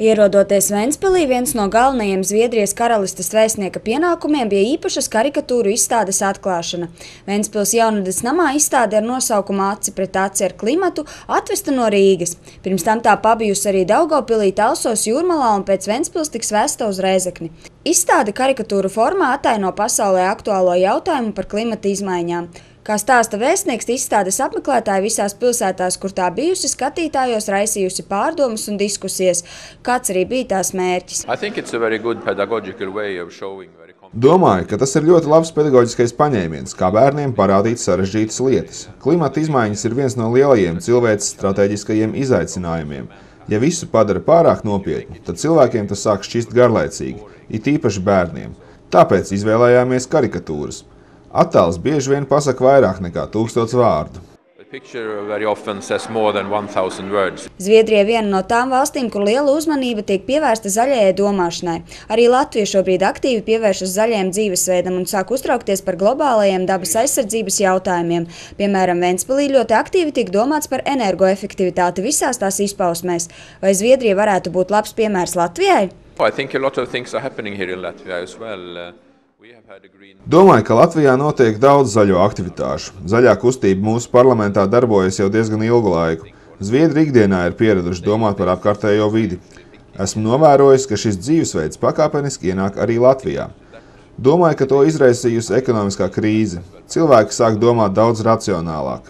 Ierodoties Ventspilī, viens no galvenajiem Zviedrijas karalistes vēstnieka pienākumiem bija īpašas karikatūru izstādes atklāšana. Ventspils Jaunades namā izstāde ar nosaukumu Aci pret aci ar klimatu atvesta no Rīgas. Pirms tam tā pabijusi arī Daugavpilī, Talsos, Jūrmalā un pēc Ventspils tiks vēsta uz Rēzekni. Izstāde karikatūru formā attaino pasaulē aktuālo jautājumu par klimata izmaiņām. Kā stāsta vēstnieks, izstādes apmeklētāji visās pilsētās, kur tā bijusi, skatītājos raisījusi pārdomas un diskusijas. Kāds arī bija tās mērķis? Domāju, ka tas ir ļoti labs pedagoģiskais paņēmiens, kā bērniem parādīt sarežģītas lietas. Klimata izmaiņas ir viens no lielajiem cilvēces stratēģiskajiem izaicinājumiem. Ja visu padara pārāk nopietni, tad cilvēkiem tas sāk šķist garlaicīgi, it īpaši bērniem. Tāpēc izvēlējāmies karikatūras. Attēls bieži vien pasaka vairāk nekā 1000 vārdu. Zviedrija viena no tām valstīm, kur liela uzmanība tiek pievērsta zaļajai domāšanai. Arī Latvija šobrīd aktīvi pievēršas zaļajam dzīvesveidam un sāk uztraukties par globālajiem dabas aizsardzības jautājumiem. Piemēram, Ventspilī ļoti aktīvi tiek domāts par energoefektivitāti visās tās izpausmēs. Vai Zviedrija varētu būt labs piemērs Latvijai? Domāju, ka Latvijā notiek daudz zaļo aktivitāšu. Zaļā kustība mūsu parlamentā darbojas jau diezgan ilgu laiku. Zviedri ikdienā ir pieraduši domāt par apkārtējo vidi. Esmu novērojis, ka šis dzīvesveids pakāpeniski ienāk arī Latvijā. Domāju, ka to izraisījusi ekonomiskā krīze. Cilvēki sāk domāt daudz racionālāk.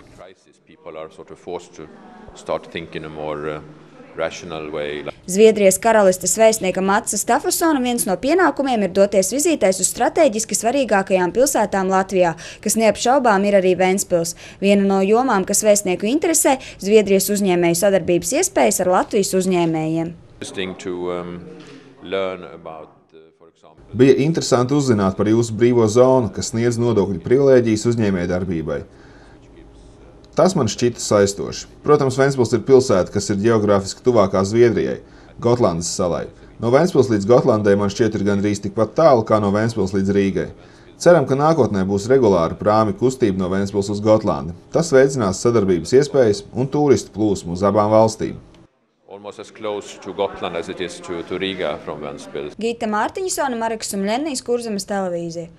Zviedrijas karalistes vēstnieka Matsa Stafasona viens no pienākumiem ir doties vizītēs uz strateģiski svarīgākajām pilsētām Latvijā, kas neapšaubām ir arī Ventspils. Viena no jomām, kas vēstnieku interesē, Zviedrijas uzņēmēju sadarbības iespējas ar Latvijas uzņēmējiem. Bija interesanti uzzināt par jūsu brīvo zonu, kas sniedz nodokļu privilēģijas uzņēmējdarbībai. Tas man šķita saistoši. Protams, Ventspils ir pilsēta, kas ir ģeogrāfiski tuvākā Zviedrijai, Gotlandes salai. No Ventspils līdz Gotlandai man šķiet ir gandrīz tikpat tālu, kā no Ventspils līdz Rīgai. Ceram, ka nākotnē būs regulāra prāmi kustība no Ventspils uz Gotlandi. Tas veicinās sadarbības iespējas un turistu plūsmu uz abām valstīm. Gita Mārtiņsone, Mareks Sumļennijs, Kurzemes televīzija.